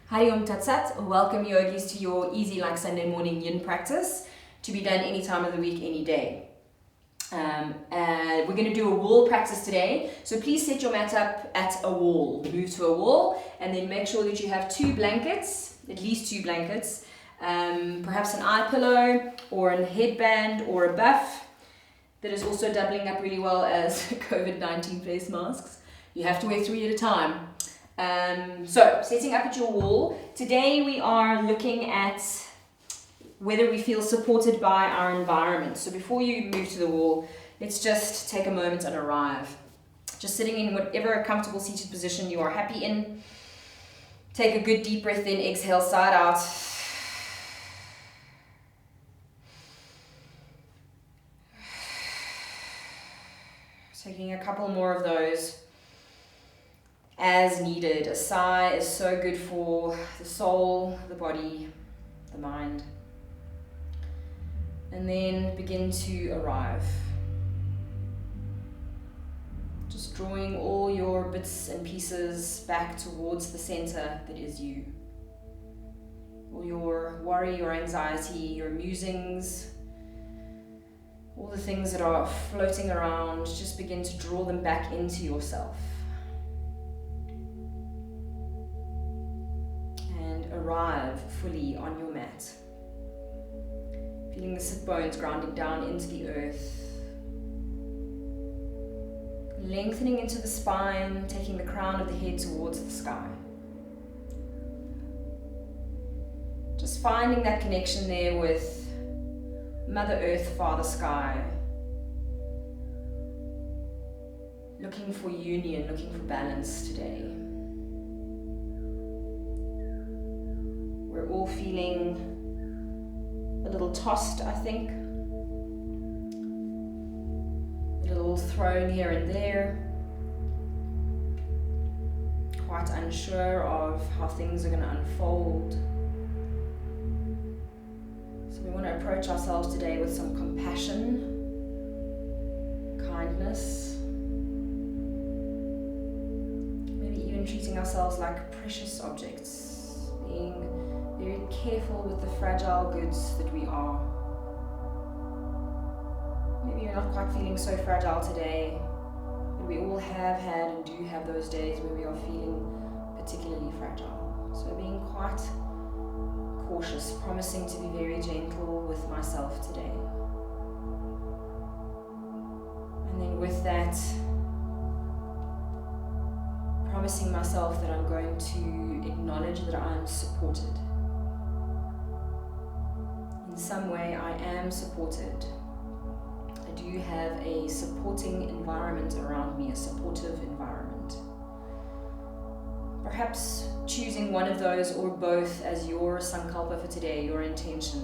Hari Om Tat Sat. Welcome yogis to your easy like Sunday morning yin practice to be done any time of the week, any day. We're going to do a wall practice today. So please set your mat up at a wall. Move to a wall and then make sure that you have two blankets, at least two blankets, perhaps an eye pillow or a headband or a buff that is also doubling up really well as COVID-19 face masks. You have to wear 3 at a time. So setting up at your wall. Today we are looking at whether we feel supported by our environment. So before you move to the wall, let's just take a moment and arrive. Just sitting in whatever comfortable seated position you are happy in. Take a good deep breath in, exhale side out. Taking a couple more of those as needed. A sigh is so good for the soul, the body, the mind. And then begin to arrive. Just drawing all your bits and pieces back towards the center that is you. All your worry, your anxiety, your musings, all the things that are floating around, just begin to draw them back into yourself. And arrive fully on your mat. Feeling the sit bones grounding down into the earth. Lengthening into the spine, taking the crown of the head towards the sky. Just finding that connection there with Mother Earth, Father Sky. Looking for union, looking for balance today. We're all feeling a little tossed, I think. A little thrown here and there. Quite unsure of how things are going to unfold. So we want to approach ourselves today with some compassion, kindness. Maybe even treating ourselves like precious objects. Being very careful with the fragile goods that we are. Maybe you're not quite feeling so fragile today, but we all have had and do have those days where we are feeling particularly fragile. So being quite cautious, promising to be very gentle with myself today. And then with that, promising myself that I'm going to acknowledge that I am supported. In some way, I am supported. I do have a supporting environment around me, a supportive environment. Perhaps choosing one of those or both as your sankalpa for today, your intention.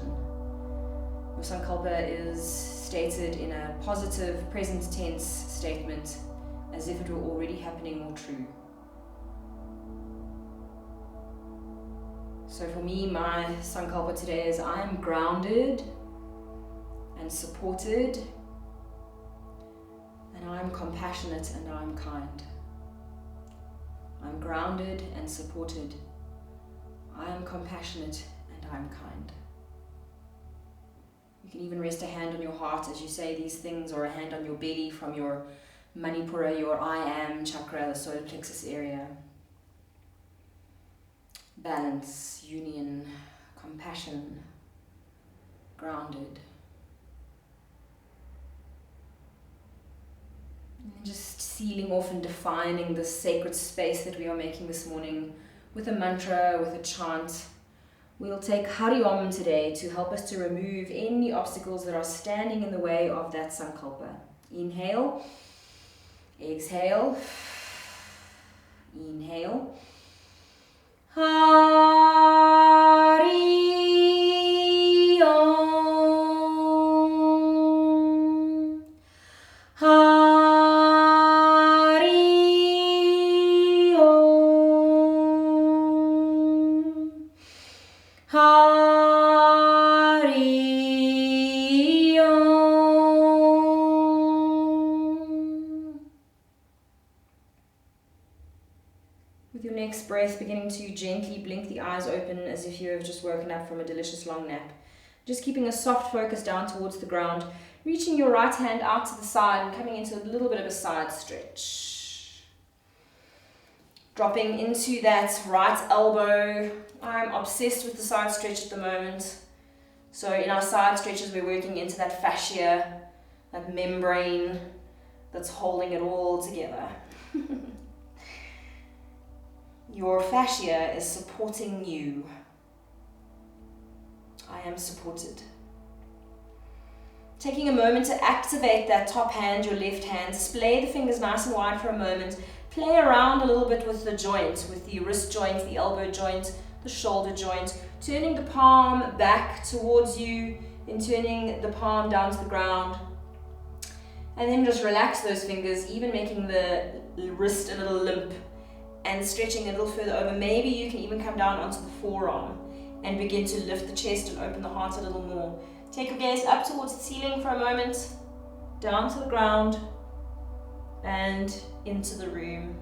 Your sankalpa is stated in a positive present tense statement as if it were already happening or true. So for me, my sankalpa today is I am grounded and supported, and I am compassionate and I am kind. I'm grounded and supported. I am compassionate and I am kind. You can even rest a hand on your heart as you say these things, or a hand on your belly from your Manipura, your I am chakra, the solar plexus area. Balance, union, compassion, grounded. And just sealing off and defining the sacred space that we are making this morning with a mantra, with a chant. We'll take Hari Om today to help us to remove any obstacles that are standing in the way of that sankalpa. Inhale, exhale, inhale. Hari Om. Hari Om. Hari Om. With your next breath, beginning to gently blink the eyes open as if you have just woken up from a delicious long nap. Just keeping a soft focus down towards the ground, reaching your right hand out to the side and coming into a little bit of a side stretch. Dropping into that right elbow. I'm obsessed with the side stretch at the moment. So in our side stretches, we're working into that fascia, that membrane that's holding it all together. Your fascia is supporting you. I am supported. Taking a moment to activate that top hand, your left hand. Display the fingers nice and wide for a moment. Play around a little bit with the joint, with the wrist joint, the elbow joint, the shoulder joint. Turning the palm back towards you and turning the palm down to the ground. And then just relax those fingers, even making the wrist a little limp and stretching a little further over. Maybe you can even come down onto the forearm and begin to lift the chest and open the heart a little more. Take your gaze up towards the ceiling for a moment, down to the ground and into the room.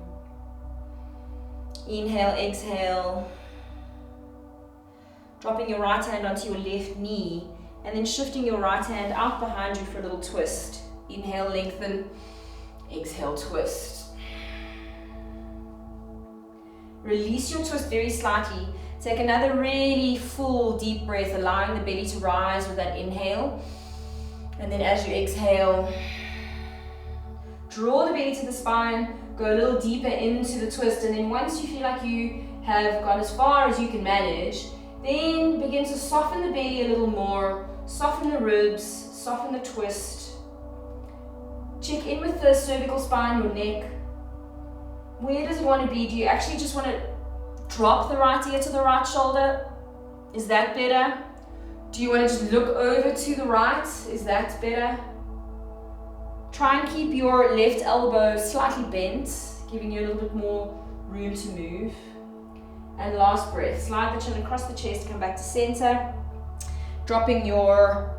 Inhale, exhale. Dropping your right hand onto your left knee and then shifting your right hand out behind you for a little twist. Inhale, lengthen. Exhale, twist. Release your twist very slightly. Take another really full deep breath, allowing the belly to rise with that inhale. And then as you exhale, draw the belly to the spine, go a little deeper into the twist. And then once you feel like you have gone as far as you can manage, then begin to soften the belly a little more, soften the ribs, soften the twist. Check in with the cervical spine, your neck. Where does it want to be? Do you actually just want to drop the right ear to the right shoulder? Is that better? Do you want to just look over to the right? Is that better? Try and keep your left elbow slightly bent, giving you a little bit more room to move. And last breath, slide the chin across the chest, come back to center. Dropping your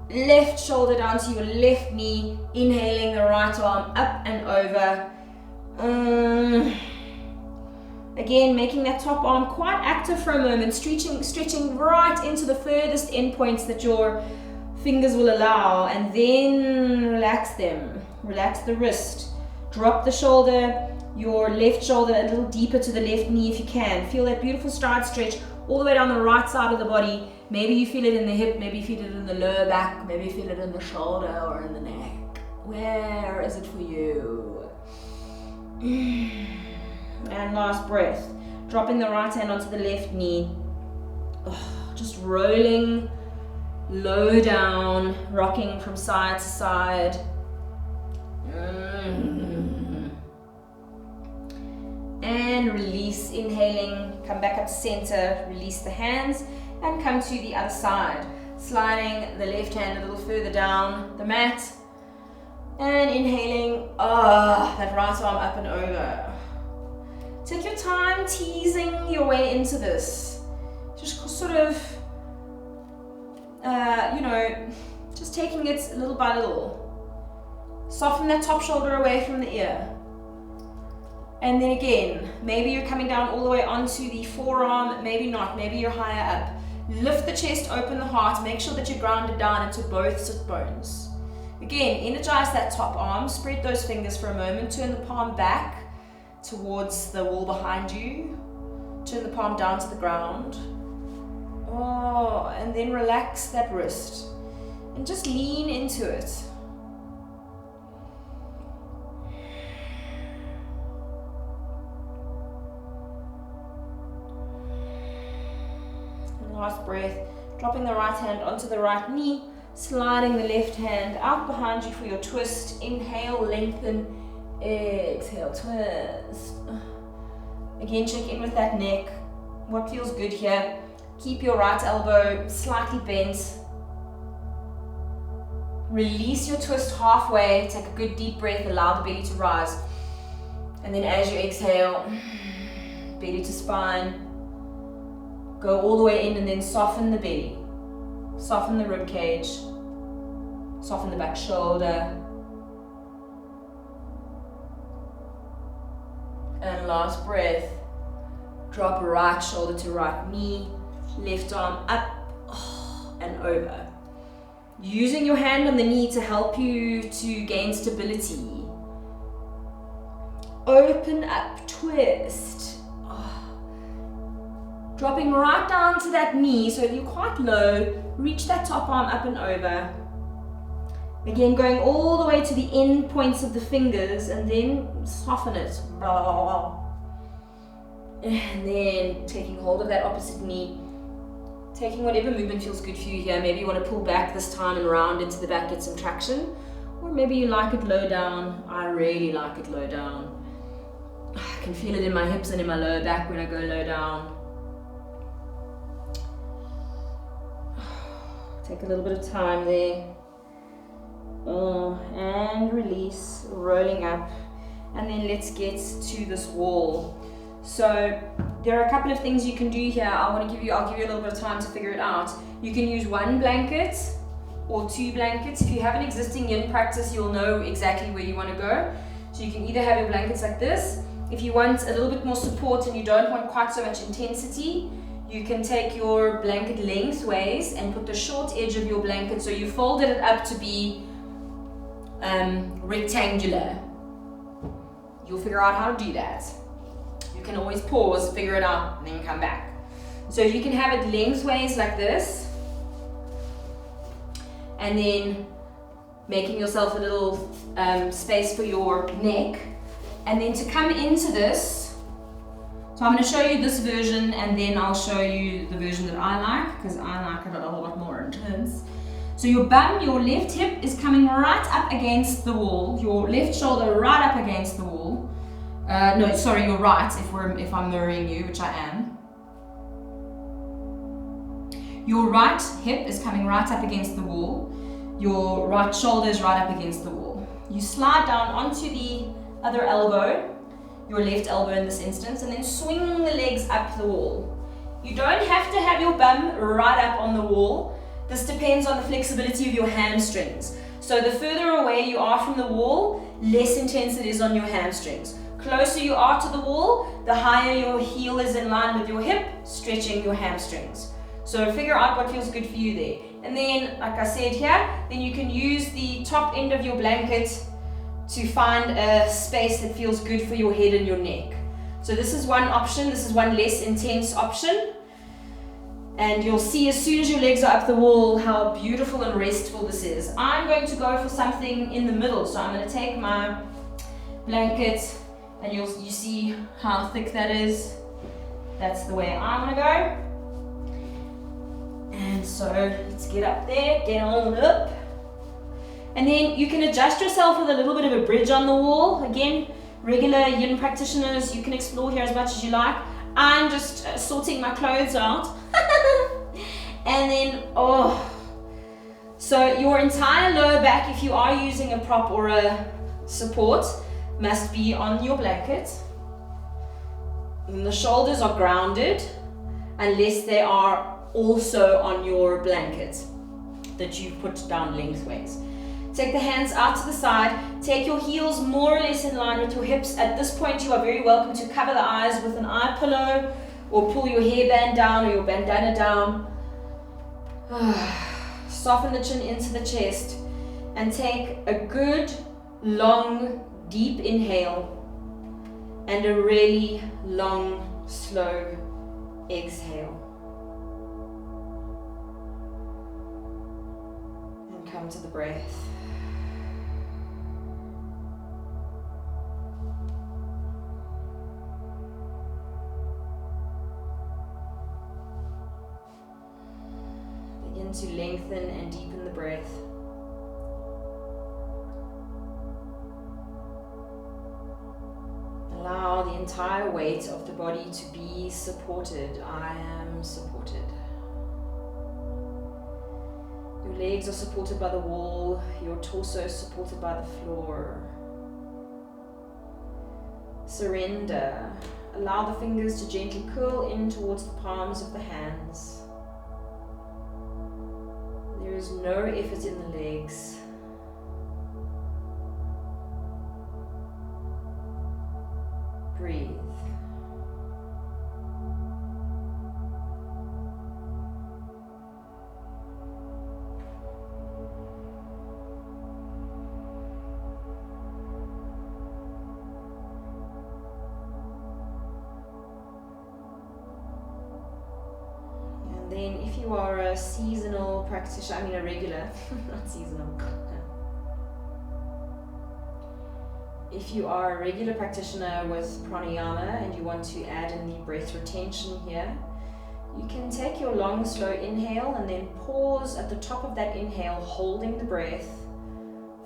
left shoulder down to your left knee, inhaling the right arm up and over. Again, making that top arm quite active for a moment, stretching right into the furthest endpoints that your fingers will allow, and then relax them. Relax the wrist. Drop the shoulder, your left shoulder a little deeper to the left knee if you can. Feel that beautiful stride stretch all the way down the right side of the body. Maybe you feel it in the hip, maybe you feel it in the lower back, maybe you feel it in the shoulder or in the neck. Where is it for you? And last breath. Dropping the right hand onto the left knee. Just rolling low down, rocking from side to side. And release, inhaling, come back up to center, release the hands, and come to the other side. Sliding the left hand a little further down the mat, and inhaling, that right arm up and over. Take your time teasing your way into this. Just sort of, just taking it little by little. Soften that top shoulder away from the ear. And then again, maybe you're coming down all the way onto the forearm, maybe not, maybe you're higher up. Lift the chest, open the heart, make sure that you're grounded down into both sit bones. Again, energize that top arm, spread those fingers for a moment, turn the palm back towards the wall behind you, turn the palm down to the ground. And then relax that wrist and just lean into it. Last breath, dropping the right hand onto the right knee, sliding the left hand out behind you for your twist. Inhale, lengthen, exhale, twist. Again, check in with that neck. What feels good here? Keep your right elbow slightly bent. Release your twist halfway. Take a good deep breath, allow the belly to rise. And then as you exhale, belly to spine. Go all the way in and then soften the belly. Soften the rib cage. Soften the back shoulder. And last breath. Drop right shoulder to right knee, left arm up and over. Using your hand on the knee to help you to gain stability. Open up, twist. Dropping right down to that knee so you're quite low. Reach that top arm up and over. Again, going all the way to the end points of the fingers and then soften it. And then taking hold of that opposite knee. Taking whatever movement feels good for you here. Maybe you want to pull back this time and round into the back, get some traction. Or maybe you like it low down. I really like it low down. I can feel it in my hips and in my lower back when I go low down. Take a little bit of time there. And release, rolling up. And then let's get to this wall. So there are a couple of things you can do here. I'll give you a little bit of time to figure it out. You can use one blanket or two blankets. If you have an existing yin practice, you'll know exactly where you want to go. So you can either have your blankets like this. If you want a little bit more support and you don't want quite so much intensity, you can take your blanket lengthways and put the short edge of your blanket, so you folded it up to be rectangular. You'll figure out how to do that. You can always pause, figure it out, and then come back. So you can have it lengthways like this, and then making yourself a little space for your neck. And then to come into this, so I'm going to show you this version and then I'll show you the version that I like, because I like it a lot more intense. So your bum, your left hip is coming right up against the wall, your left shoulder right up against the wall. No, sorry, you're right, if I'm mirroring you, which I am. Your right hip is coming right up against the wall. Your right shoulder is right up against the wall. You slide down onto the other elbow, your left elbow in this instance, and then swing the legs up the wall. You don't have to have your bum right up on the wall. This depends on the flexibility of your hamstrings. So the further away you are from the wall, less intense it is on your hamstrings. Closer you are to the wall, the higher your heel is in line with your hip, stretching your hamstrings. So figure out what feels good for you there. And then, like I said here, then you can use the top end of your blanket to find a space that feels good for your head and your neck. So this is one option, this is one less intense option. And you'll see as soon as your legs are up the wall how beautiful and restful this is. I'm going to go for something in the middle. So I'm going to take my blanket and you see how thick that is. That's the way I want to go. And so let's get up there, get on up. And then you can adjust yourself with a little bit of a bridge on the wall. Again, regular yin practitioners, you can explore here as much as you like. I'm just sorting my clothes out. And then, so your entire lower back, if you are using a prop or a support, must be on your blanket. And the shoulders are grounded unless they are also on your blanket that you've put down lengthways. Take the hands out to the side. Take your heels more or less in line with your hips. At this point, you are very welcome to cover the eyes with an eye pillow or pull your hairband down or your bandana down. Soften the chin into the chest and take a good, long, deep inhale and a really long, slow exhale. And come to the breath. Begin to lengthen and deepen the breath. Allow the entire weight of the body to be supported. I am supported. Your legs are supported by the wall, your torso is supported by the floor. Surrender. Allow the fingers to gently curl in towards the palms of the hands. There is no effort in the legs. Breathe. then if you are a seasonal practitioner, I mean a regular, not seasonal. If you are a regular practitioner with pranayama and you want to add in the breath retention here, you can take your long, slow inhale and then pause at the top of that inhale, holding the breath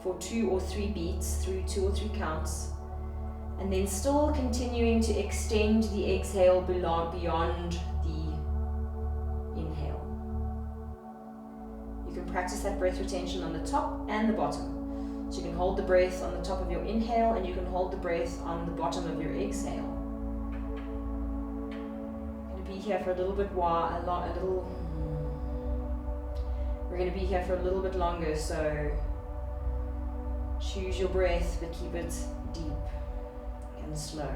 for 2 or 3 beats through 2 or 3 counts, and then still continuing to extend the exhale beyond the inhale. You can practice that breath retention on the top and the bottom. So you can hold the breath on the top of your inhale and you can hold the breath on the bottom of your exhale. We're going to be here for a little bit We're going to be here for a little bit longer, so choose your breath but keep it deep and slow.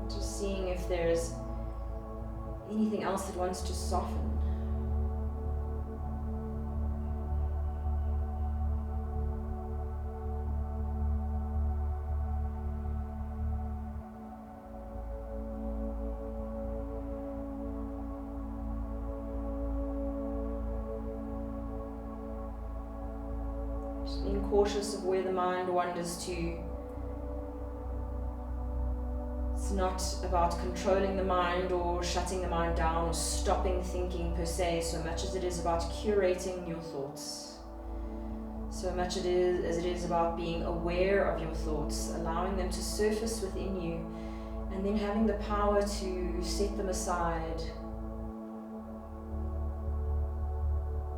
Just seeing if there's anything else that wants to soften. Just being cautious of where the mind wanders to. It's not about controlling the mind or shutting the mind down or stopping thinking per se, so much as it is about curating your thoughts. So much as it is about being aware of your thoughts, allowing them to surface within you, and then having the power to set them aside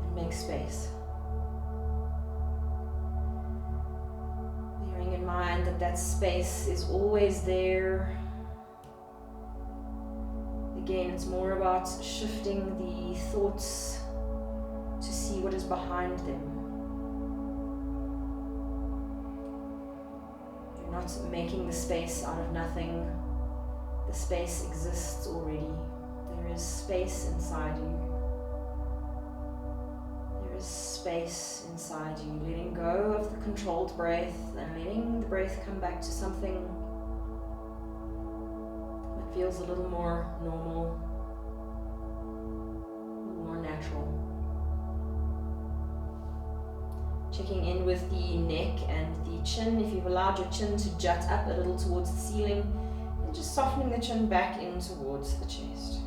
and make space. Bearing in mind that that space is always there. Again, it's more about shifting the thoughts to see what is behind them. You're not making the space out of nothing. The space exists already. There is space inside you. There is space inside you. Letting go of the controlled breath and letting the breath come back to something feels a little more normal, a little more natural. Checking in with the neck and the chin. If you've allowed your chin to jut up a little towards the ceiling, and just softening the chin back in towards the chest.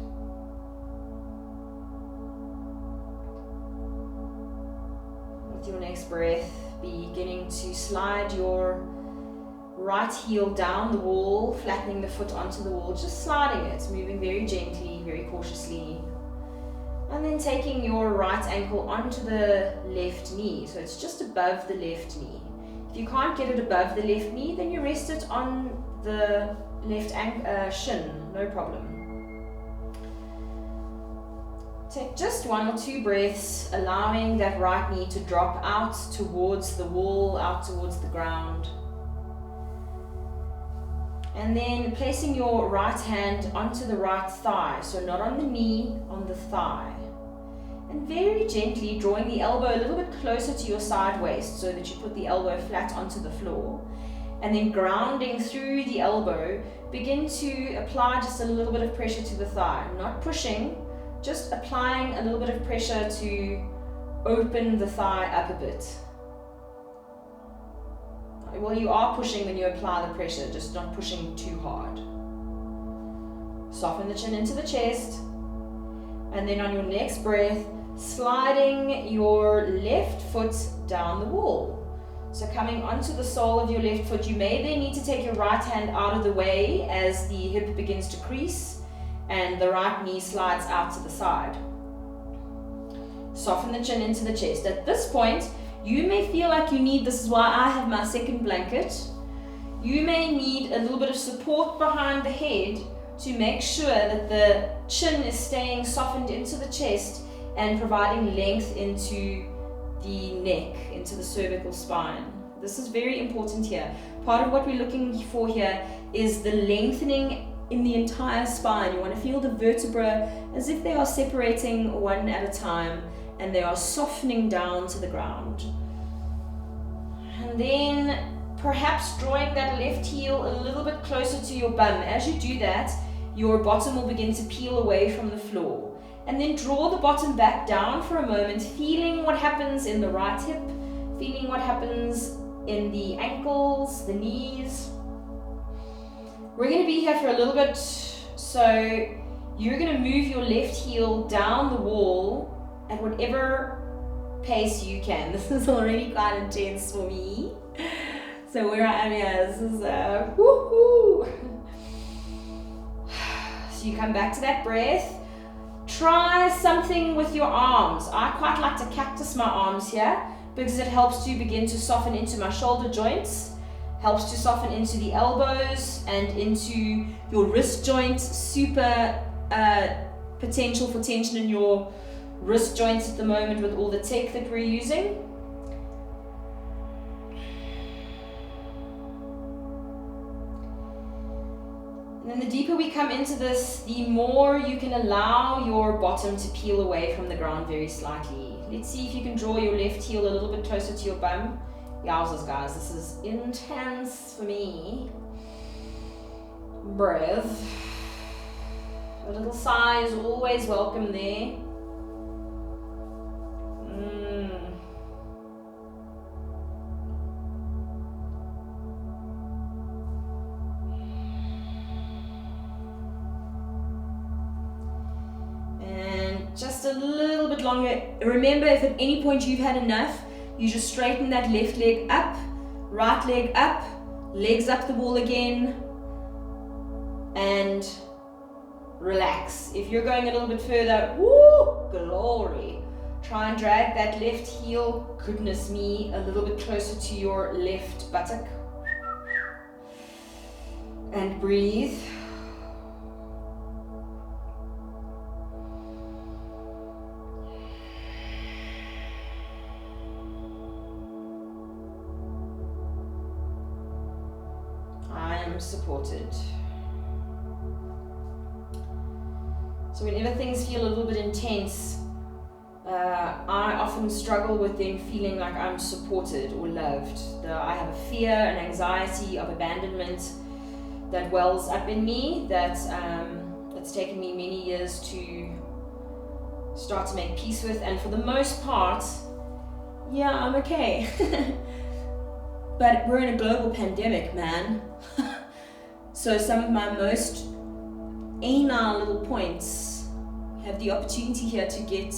With your next breath, beginning to slide your right heel down the wall, flattening the foot onto the wall, just sliding it, moving very gently, very cautiously. And then taking your right ankle onto the left knee, so it's just above the left knee. If you can't get it above the left knee, then you rest it on the left shin, no problem. Take just 1 or 2 breaths, allowing that right knee to drop out towards the wall, out towards the ground. And then placing your right hand onto the right thigh, so not on the knee, on the thigh. And very gently drawing the elbow a little bit closer to your side waist so that you put the elbow flat onto the floor. And then grounding through the elbow, begin to apply just a little bit of pressure to the thigh. Not pushing, just applying a little bit of pressure to open the thigh up a bit. Well, you are pushing when you apply the pressure, just not pushing too hard. Soften the chin into the chest. And then on your next breath, sliding your left foot down the wall. So coming onto the sole of your left foot, you may then need to take your right hand out of the way as the hip begins to crease and the right knee slides out to the side. Soften the chin into the chest. At this point, you may feel like you need, this is why I have my second blanket, you may need a little bit of support behind the head to make sure that the chin is staying softened into the chest and providing length into the neck, into the cervical spine. This is very important here. Part of what we're looking for here is the lengthening in the entire spine. You want to feel the vertebra as if they are separating one at a time and they are softening down to the ground. And then perhaps drawing that left heel a little bit closer to your bum. As you do that, your bottom will begin to peel away from the floor. And then draw the bottom back down for a moment, feeling what happens in the right hip, feeling what happens in the ankles, the knees. We're going to be here for a little bit, so you're going to move your left heel down the wall at whatever pace you can. This is already quite intense for me. So where I am here, this is woohoo! So you come back to that breath. Try something with your arms. I quite like to cactus my arms here because it helps to begin to soften into my shoulder joints, helps to soften into the elbows and into your wrist joints. Super potential for tension in your wrist joints at the moment with all the tech that we're using. And then the deeper we come into this, the more you can allow your bottom to peel away from the ground very slightly. Let's see if you can draw your left heel a little bit closer to your bum. Yowzers, guys, this is intense for me. Breath. A little sigh is always welcome there. Just a little bit longer. Remember, if at any point you've had enough, you just straighten that left leg up, right leg up, legs up the wall again, and relax. If you're going a little bit further, woo, glory. Try and drag that left heel, goodness me, a little bit closer to your left buttock. And breathe. Supported. So whenever things feel a little bit intense, I often struggle with them feeling like I'm supported or loved. I have a fear and anxiety of abandonment that wells up in me that's taken me many years to start to make peace with, and for the most part, yeah, I'm okay. But we're in a global pandemic, man. So some of my most anal little points have the opportunity here to get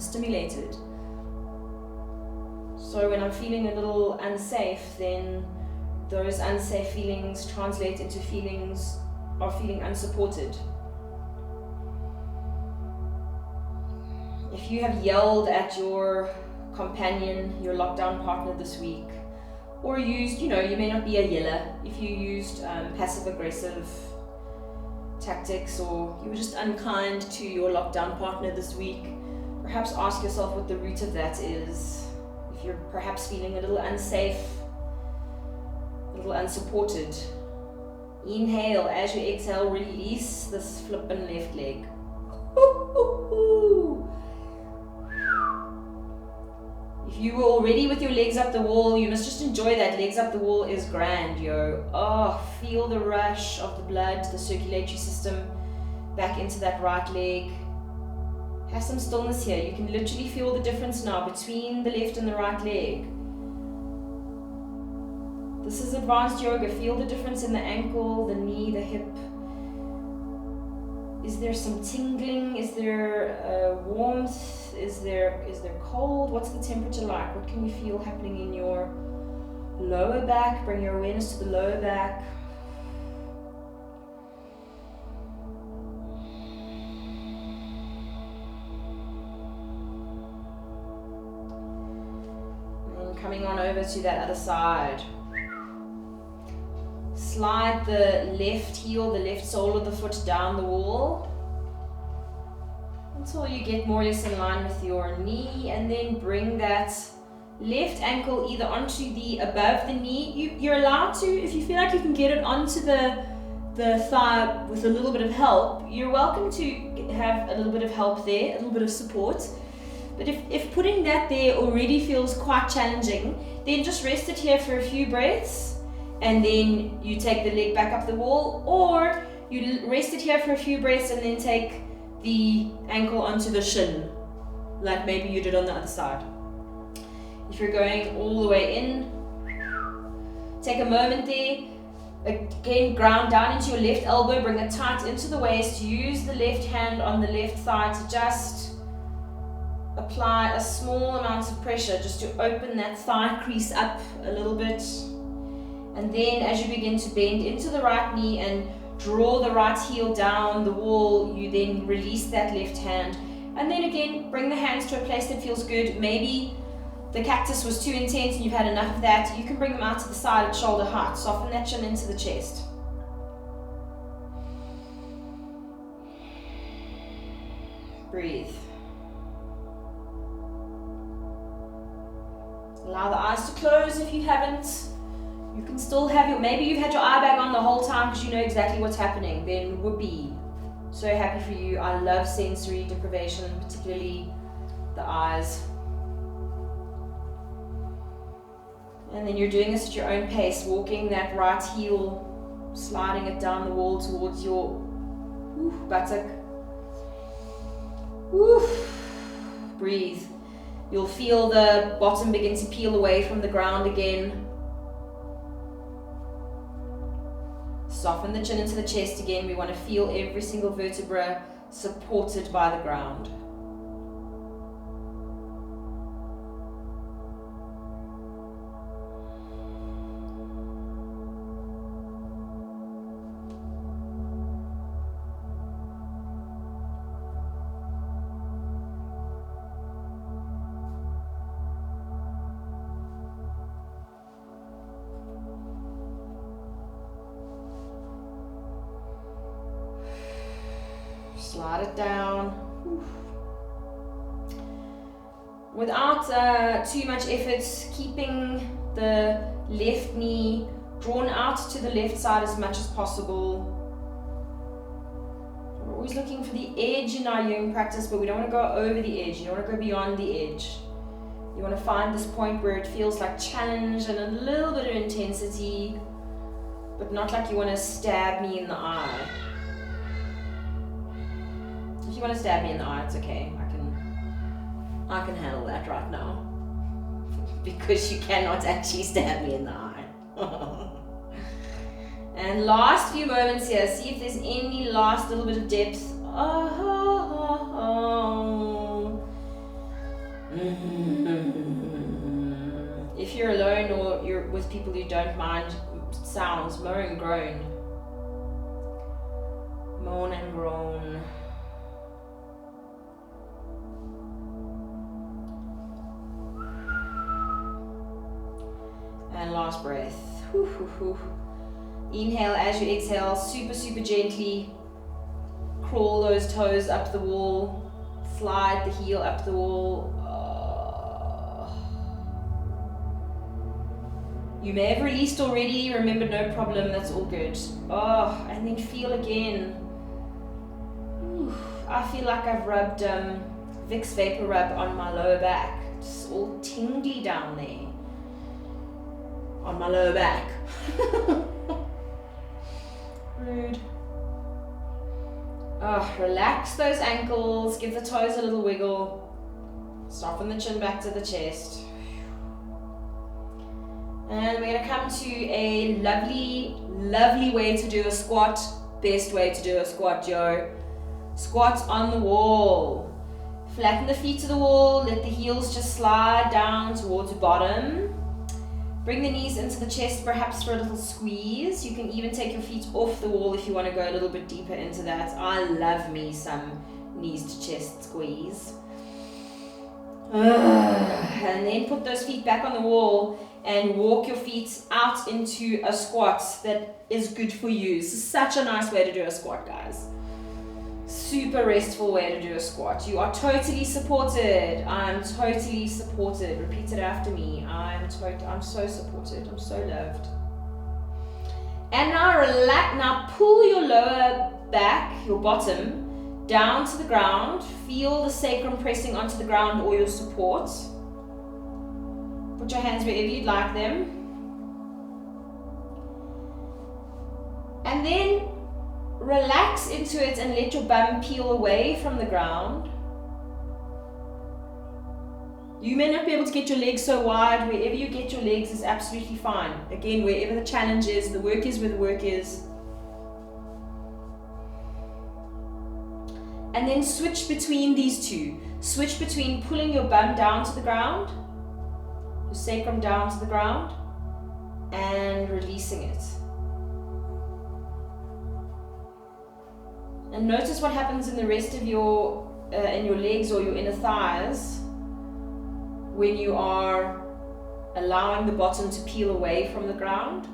stimulated. So when I'm feeling a little unsafe, then those unsafe feelings translate into feelings of feeling unsupported. If you have yelled at your companion, your lockdown partner this week, or used, you may not be a yeller, if you used passive-aggressive tactics, or you were just unkind to your lockdown partner this week, perhaps ask yourself what the root of that is. If you're perhaps feeling a little unsafe, a little unsupported, inhale. As you exhale, release this flippin' left leg. If you were already with your legs up the wall, you must just enjoy that. Legs up the wall is grand, yo. Oh, feel the rush of the blood, the circulatory system back into that right leg. Have some stillness here. You can literally feel the difference now between the left and the right leg. This is advanced yoga. Feel the difference in the ankle, the knee, the hip. Is there some tingling? Is there warmth? Is there cold? What's the temperature like? What can you feel happening in your lower back? Bring your awareness to the lower back. And coming on over to that other side. Slide the left heel, the left sole of the foot down the wall until you get more or less in line with your knee, and then bring that left ankle either onto the above the knee. You're allowed to, if you feel like you can get it onto the thigh with a little bit of help, you're welcome to have a little bit of help there, a little bit of support. But if putting that there already feels quite challenging, then just rest it here for a few breaths. and then you take the leg back up the wall, or you rest it here for a few breaths and then take the ankle onto the shin, like maybe you did on the other side. If you're going all the way in, take a moment there. Again, ground down into your left elbow, bring it tight into the waist. Use the left hand on the left thigh to just apply a small amount of pressure just to open that thigh crease up a little bit. And then as you begin to bend into the right knee and draw the right heel down the wall, you then release that left hand. And then again, bring the hands to a place that feels good. Maybe the cactus was too intense and you've had enough of that. You can bring them out to the side at shoulder height. Soften that chin into the chest. Breathe. Allow the eyes to close if you haven't. You can still have your, maybe you've had your eye bag on the whole time because you know exactly what's happening. Then whoopee. So happy for you. I love sensory deprivation, particularly the eyes. And then you're doing this at your own pace, walking that right heel, sliding it down the wall towards your buttock. Breathe. You'll feel the bottom begin to peel away from the ground again. Soften the chin into the chest again. We want to feel every single vertebra supported by the ground. Slide it down. Without too much effort, keeping the left knee drawn out to the left side as much as possible. We're always looking for the edge in our yoga practice, but we don't want to go over the edge. You don't want to go beyond the edge. You want to find this point where it feels like challenge and a little bit of intensity, but not like you want to stab me in the eye. If you want to stab me in the eye, it's okay. I can handle that right now. Because you cannot actually stab me in the eye. And last few moments here, see if there's any last little bit of depth. If you're alone or you're with people who don't mind sounds, moan and groan. Moan and groan. And last breath. Inhale as you exhale, super, super gently. Crawl those toes up the wall. Slide the heel up the wall. You may have released already. Remember, no problem. That's all good. And then feel again. I feel like I've rubbed Vicks Vapor Rub on my lower back. It's all tingly down there. On my lower back. Rude. Relax those ankles. Give the toes a little wiggle. Soften the chin back to the chest. And we're going to come to a lovely, lovely way to do a squat. Best way to do a squat, yo. Squat on the wall. Flatten the feet to the wall. Let the heels just slide down towards the bottom. Bring the knees into the chest, perhaps for a little squeeze. You can even take your feet off the wall if you want to go a little bit deeper into that. I love me some knees to chest squeeze. And then put those feet back on the wall and walk your feet out into a squat that is good for you. This is such a nice way to do a squat, guys. Super restful way to do a squat. You are totally supported. I'm totally supported. Repeat it after me. I'm so supported. I'm so loved. And now relax. Now pull your lower back, your bottom, down to the ground. Feel the sacrum pressing onto the ground or your support. Put your hands wherever you'd like them. And then relax into it and let your bum peel away from the ground. You may not be able to get your legs so wide. Wherever you get your legs is absolutely fine. Again, wherever the challenge is, the work is where the work is. And then switch between these two. Switch between pulling your bum down to the ground, your sacrum down to the ground, and releasing it. And notice what happens in the rest of your, in your legs or your inner thighs when you are allowing the bottom to peel away from the ground.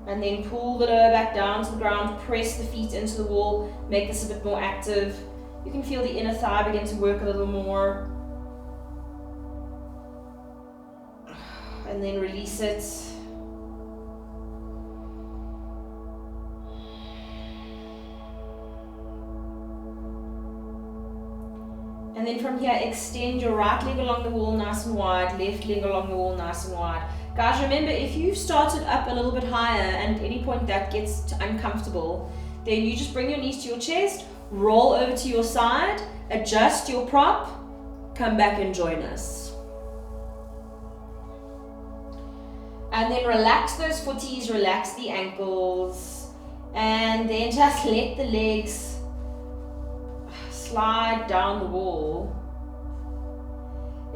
And then pull the lower back down to the ground, press the feet into the wall, make this a bit more active. You can feel the inner thigh begin to work a little more. And then release it. And then from here, extend your right leg along the wall nice and wide, left leg along the wall nice and wide. Guys, remember, if you've started up a little bit higher and at any point that gets uncomfortable, then you just bring your knees to your chest, roll over to your side, adjust your prop, come back and join us. And then relax those footies, relax the ankles, and then just let the legs slide down the wall.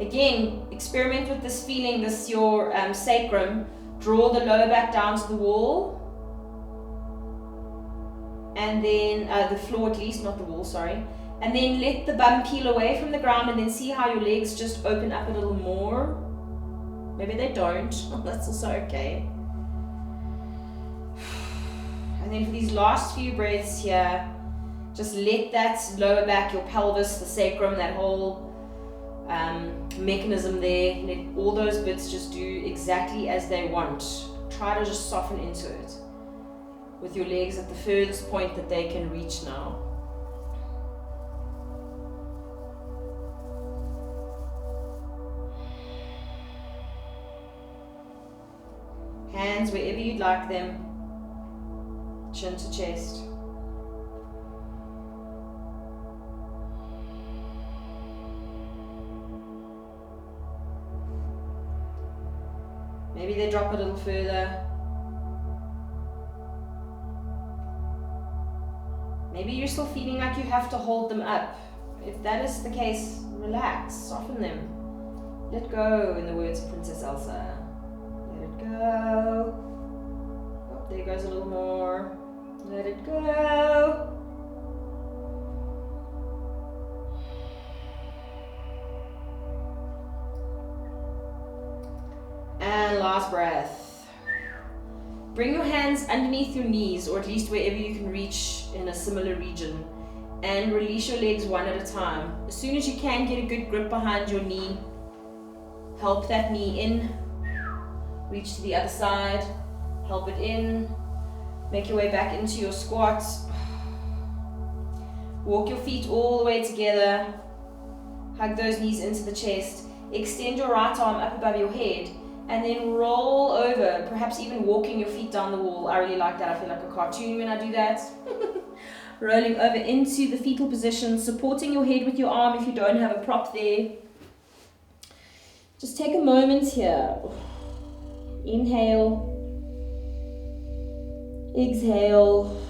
Again, experiment with this feeling, this your sacrum. Draw the lower back down to the wall. And then, the floor at least, not the wall, sorry. And then let the bum peel away from the ground and then see how your legs just open up a little more. Maybe they don't, that's also okay. And then for these last few breaths here, just let that lower back, your pelvis, the sacrum, that whole mechanism there, let all those bits just do exactly as they want. Try to just soften into it with your legs at the furthest point that they can reach now. Hands wherever you'd like them, chin to chest. Maybe they drop a little further. Maybe you're still feeling like you have to hold them up. If that is the case, relax, soften them. Let go, in the words of Princess Elsa. Let it go. Oh, there goes a little more. Let it go. And last breath. Bring your hands underneath your knees, or at least wherever you can reach in a similar region, and release your legs one at a time. As soon as you can, get a good grip behind your knee. Help that knee in. Reach to the other side. Help it in. Make your way back into your squat. Walk your feet all the way together. Hug those knees into the chest. Extend your right arm up above your head. And then roll over, perhaps even walking your feet down the wall. I really like that. I feel like a cartoon when I do that. Rolling over into the fetal position, supporting your head with your arm if you don't have a prop there. Just take a moment here. Inhale. Exhale.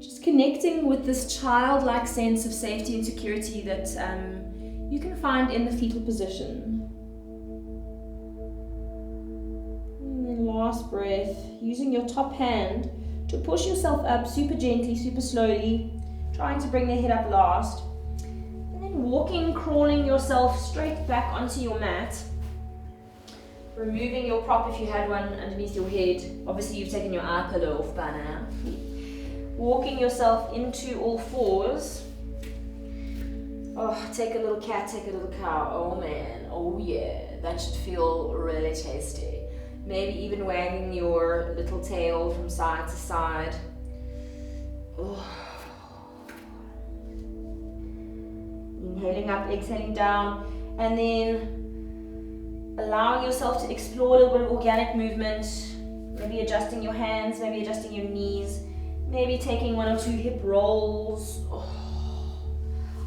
Just connecting with this childlike sense of safety and security that you can find in the fetal position. And then last breath, using your top hand to push yourself up super gently, super slowly, trying to bring the head up last. And then walking, crawling yourself straight back onto your mat. Removing your prop if you had one underneath your head. Obviously you've taken your eye pillow off by now. Walking yourself into all fours. Oh, take a little cat, take a little cow. Oh man, oh yeah, that should feel really tasty. Maybe even wagging your little tail from side to side. Oh. Inhaling up, exhaling down, and then allowing yourself to explore a little bit of organic movement, maybe adjusting your hands, maybe adjusting your knees, maybe taking 1 or 2 hip rolls.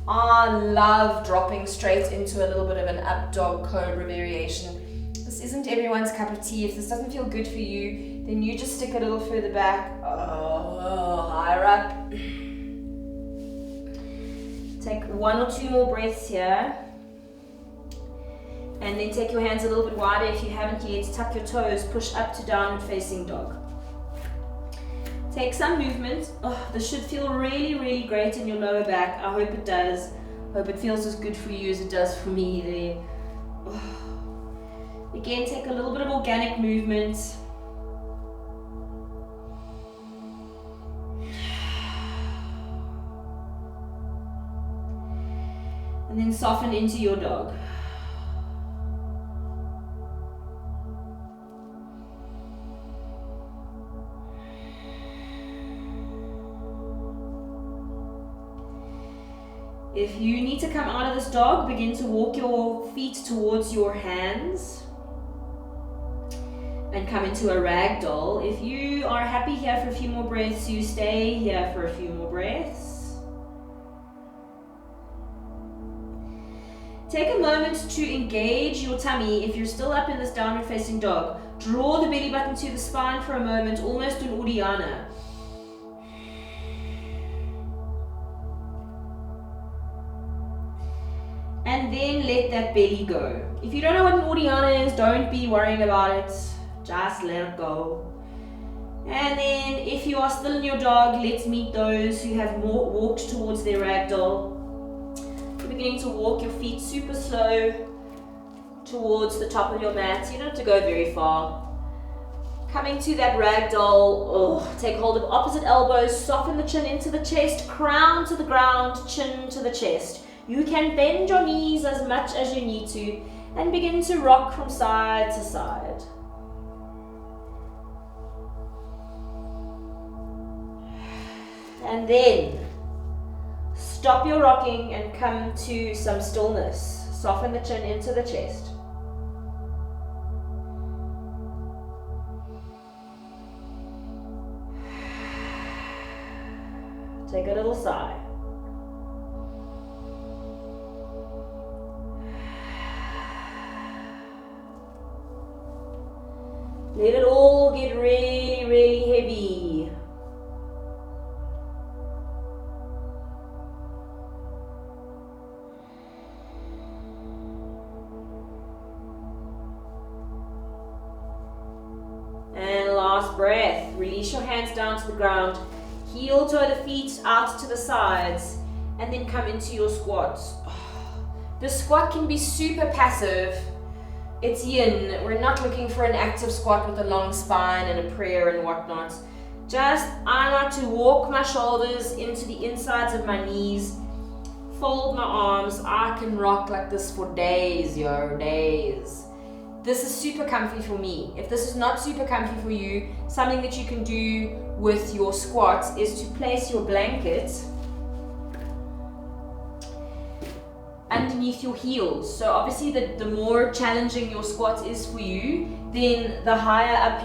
I love dropping straight into a little bit of an up dog cobra variation. This isn't everyone's cup of tea. If this doesn't feel good for you, then you just stick a little further back, higher up. Take 1 or 2 more breaths here. And then take your hands a little bit wider if you haven't yet. Tuck your toes, push up to downward facing dog. Take some movement. This should feel really, really great in your lower back. I hope it does. I hope it feels as good for you as it does for me there. Again, take a little bit of organic movement. And then soften into your dog. If you need to come out of this dog, begin to walk your feet towards your hands and come into a ragdoll. If you are happy here for a few more breaths, you stay here for a few more breaths. Take a moment to engage your tummy if you're still up in this downward facing dog. Draw the belly button to the spine for a moment, almost an Uddiyana. And then let that belly go. If you don't know what an Uddiyana is, don't be worrying about it. Just let it go. And then if you are still in your dog, let's meet those who have more walked towards their ragdoll. You're beginning to walk your feet super slow towards the top of your mat. You don't have to go very far. Coming to that ragdoll, take hold of opposite elbows, soften the chin into the chest, crown to the ground, chin to the chest. You can bend your knees as much as you need to and begin to rock from side to side. And then stop your rocking and come to some stillness. Soften the chin into the chest. Take a little sigh. Let it all get really, really heavy. And last breath. Release your hands down to the ground. Heel toe the feet out to the sides. And then come into your squats. The squat can be super passive. It's yin. We're not looking for an active squat with a long spine and a prayer and whatnot. I like to walk my shoulders into the insides of my knees, fold my arms. I can rock like this for days, days. This is super comfy for me. If this is not super comfy for you, something that you can do with your squats is to place your blanket underneath your heels. So obviously the more challenging your squat is for you, then the higher up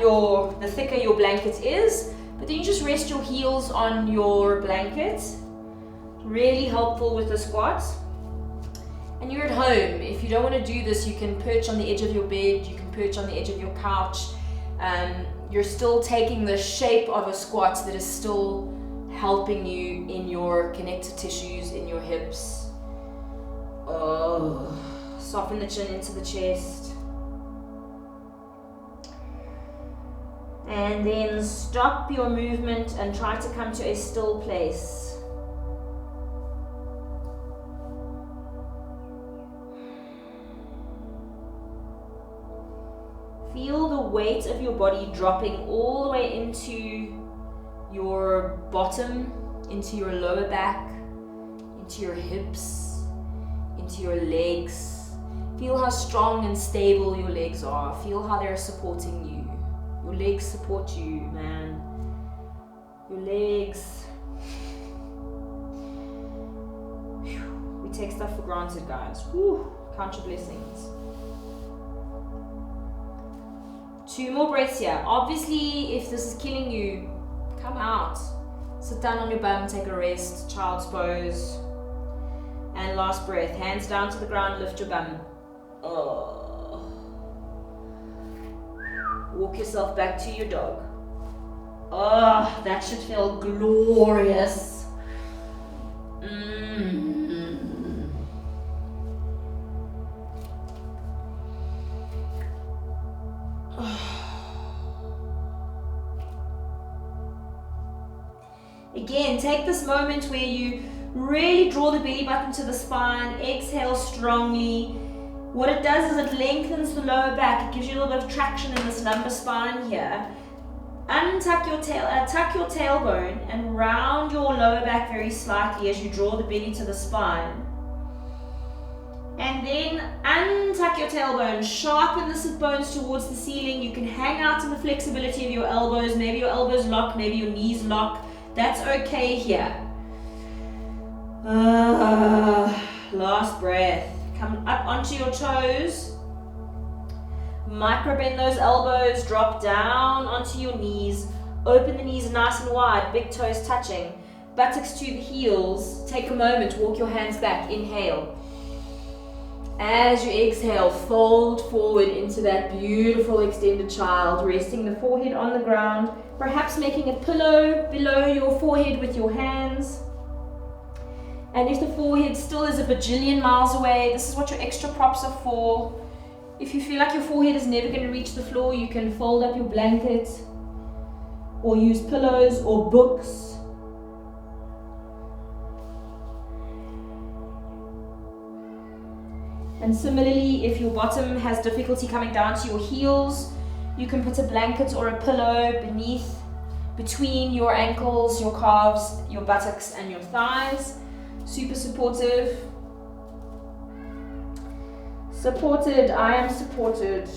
the thicker your blanket is. But then you just rest your heels on your blanket. Really helpful with the squats. And you're at home. If you don't want to do this, you can perch on the edge of your bed, you can perch on the edge of your couch. You're still taking the shape of a squat that is still helping you in your connective tissues, in your hips. Soften the chin into the chest. And then stop your movement and try to come to a still place. Feel the weight of your body dropping all the way into your bottom, into your lower back, into your hips, into your legs. Feel how strong and stable your legs are. Feel how they're supporting you. Your legs support you, man. Your legs. Whew. We take stuff for granted, guys. Whew. Count your blessings. 2 more breaths here. Obviously, if this is killing you, come out. Sit down on your bum, take a rest, child's pose. And last breath, hands down to the ground, lift your bum. Oh. Walk yourself back to your dog. Oh, that should feel glorious. Again, take this moment where you really draw the belly button to the spine, exhale strongly. What it does is it lengthens the lower back. It gives you a little bit of traction in this lumbar spine here. Untuck your tail, tuck your tailbone and round your lower back very slightly as you draw the belly to the spine. And then untuck your tailbone, sharpen the sit bones towards the ceiling. You can hang out in the flexibility of your elbows. Maybe your elbows lock, maybe your knees lock. That's okay here. Last breath. Come up onto your toes. Micro bend those elbows, drop down onto your knees. Open the knees nice and wide, big toes touching. Buttocks to the heels. Take a moment, walk your hands back. Inhale. As you exhale, fold forward into that beautiful extended child, resting the forehead on the ground, perhaps making a pillow below your forehead with your hands. And if the forehead still is a bajillion miles away, this is what your extra props are for. If you feel like your forehead is never going to reach the floor, you can fold up your blanket or use pillows or books. And similarly, if your bottom has difficulty coming down to your heels, you can put a blanket or a pillow beneath, between your ankles, your calves, your buttocks and your thighs. Super supportive. Supported, I am supported.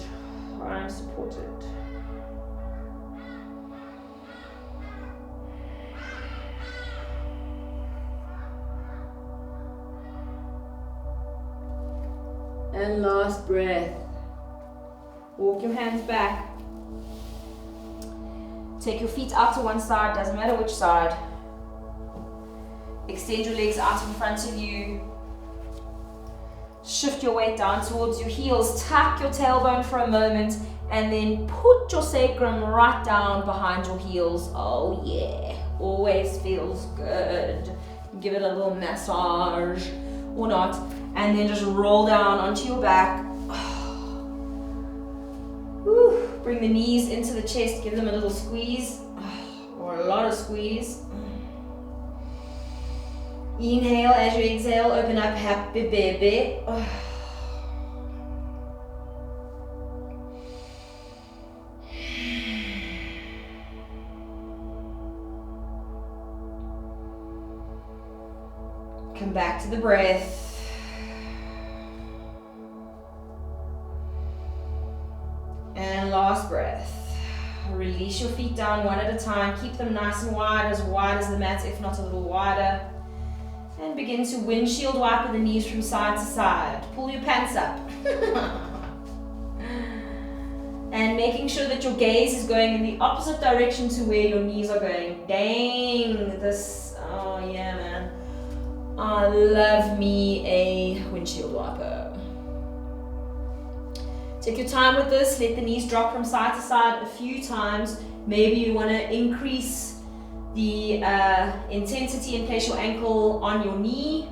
I am supported. And last breath. Walk your hands back. Take your feet out to one side, doesn't matter which side. Extend your legs out in front of you. Shift your weight down towards your heels. Tuck your tailbone for a moment and then put your sacrum right down behind your heels. Oh yeah, always feels good. Give it a little massage or not. And then just roll down onto your back. Whew. Bring the knees into the chest, give them a little squeeze or a lot of squeeze. Inhale as you exhale, open up, happy baby. Come back to the breath. And last breath. Release your feet down one at a time. Keep them nice and wide as the mat, if not a little wider. And begin to windshield wipe the knees from side to side. Pull your pants up. And making sure that your gaze is going in the opposite direction to where your knees are going. Dang, this, oh yeah man. I love me a windshield wiper. Take your time with this, let the knees drop from side to side a few times. Maybe you want to increase the intensity and place your ankle on your knee.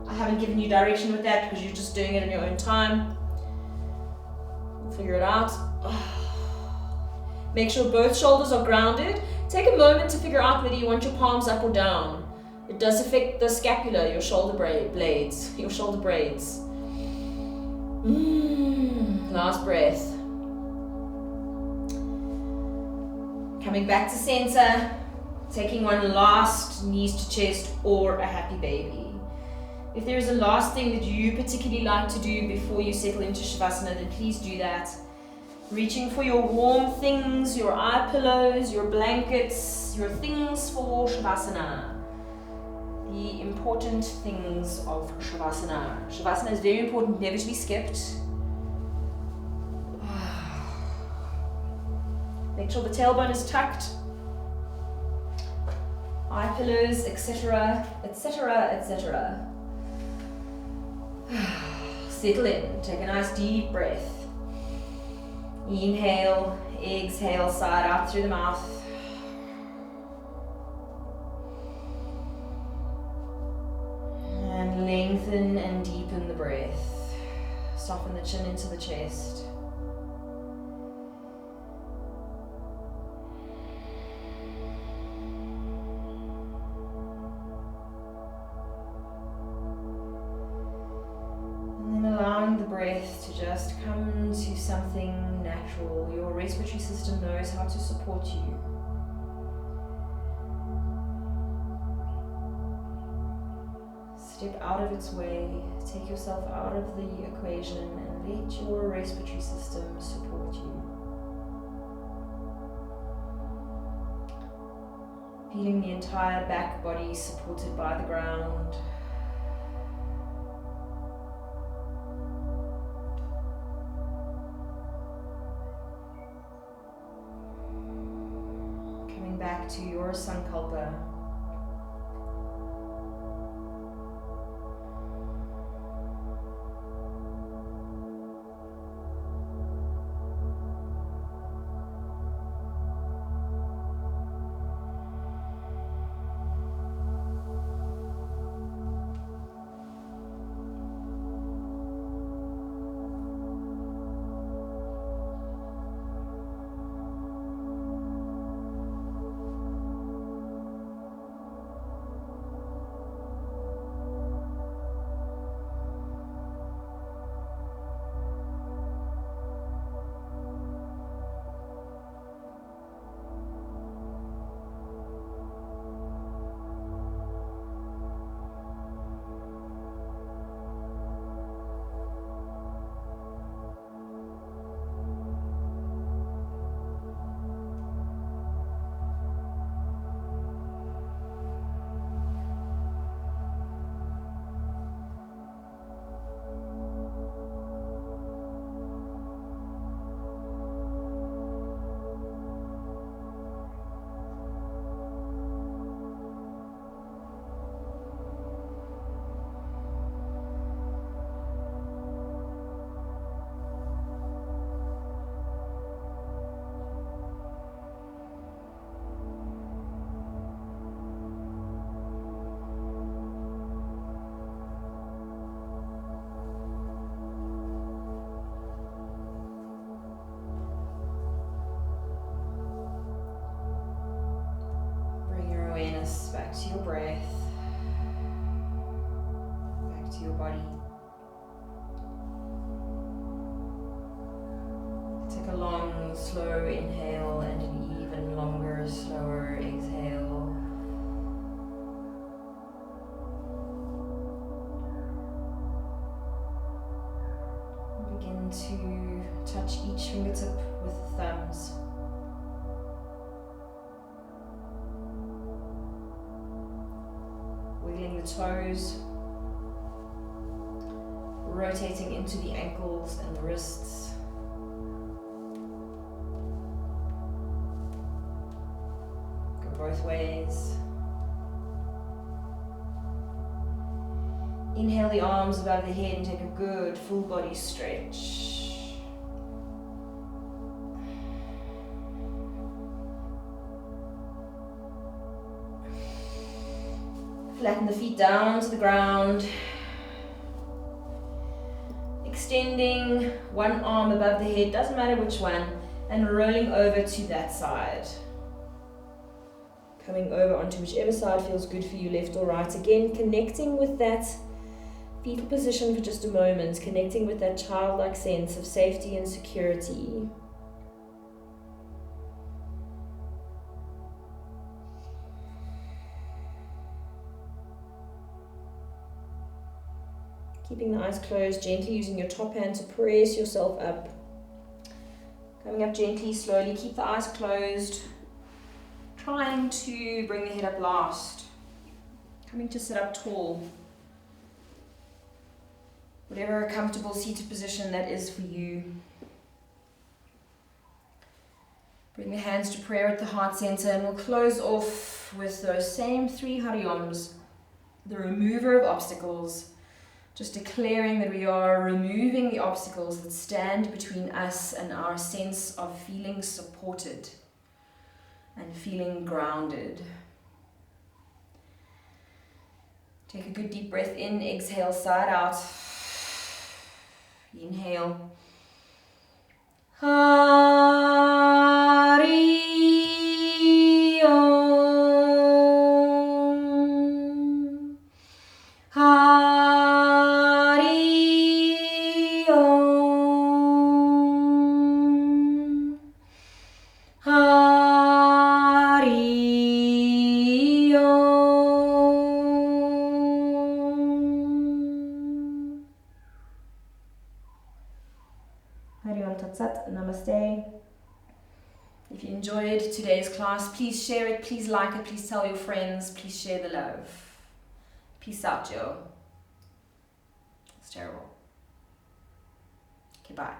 I haven't given you direction with that because you're just doing it in your own time. We'll figure it out. Make sure both shoulders are grounded. Take a moment to figure out whether you want your palms up or down. It does affect the scapula, your shoulder blades, your shoulder braids. Last breath. Coming back to center, taking one last knees to chest or a happy baby. If there is a last thing that you particularly like to do before you settle into Shavasana, then please do that. Reaching for your warm things, your eye pillows, your blankets, your things for Shavasana. The important things of Shavasana. Shavasana is very important, never to be skipped. Make sure the tailbone is tucked. Eye pillows, etc., etc., etc. Settle in. Take a nice deep breath. Inhale, exhale, side out through the mouth. And lengthen and deepen the breath. Soften the chin into the chest. Allowing the breath to just come to something natural. Your respiratory system knows how to support you. Step out of its way, take yourself out of the equation and let your respiratory system support you. Feeling the entire back body supported by the ground. Back to your Sankalpa. Awareness back to your breath, back to your body. Take a long, slow inhale and an even longer, slower exhale. Begin to touch each fingertip with the thumbs. Wiggling the toes, rotating into the ankles and the wrists. Go both ways. Inhale the arms above the head and take a good full body stretch. Flatten the feet down to the ground. Extending one arm above the head, doesn't matter which one, and rolling over to that side. Coming over onto whichever side feels good for you, left or right. Again, connecting with that fetal position for just a moment, connecting with that childlike sense of safety and security. Keeping the eyes closed, gently using your top hand to press yourself up. Coming up gently, slowly, keep the eyes closed. Trying to bring the head up last. Coming to sit up tall. Whatever a comfortable seated position that is for you. Bring the hands to prayer at the heart center, and we'll close off with those same 3 Harioms. The remover of obstacles, just declaring that we are removing the obstacles that stand between us and our sense of feeling supported and feeling grounded. Take a good deep breath in, exhale, side out. Inhale. Hari Om. Hari Om. Hari Om. Hari Om Tat Sat. Namaste. If you enjoyed today's class, please share it, please like it, please tell your friends, please share the love. Peace out, Joe. It's terrible. Okay, bye.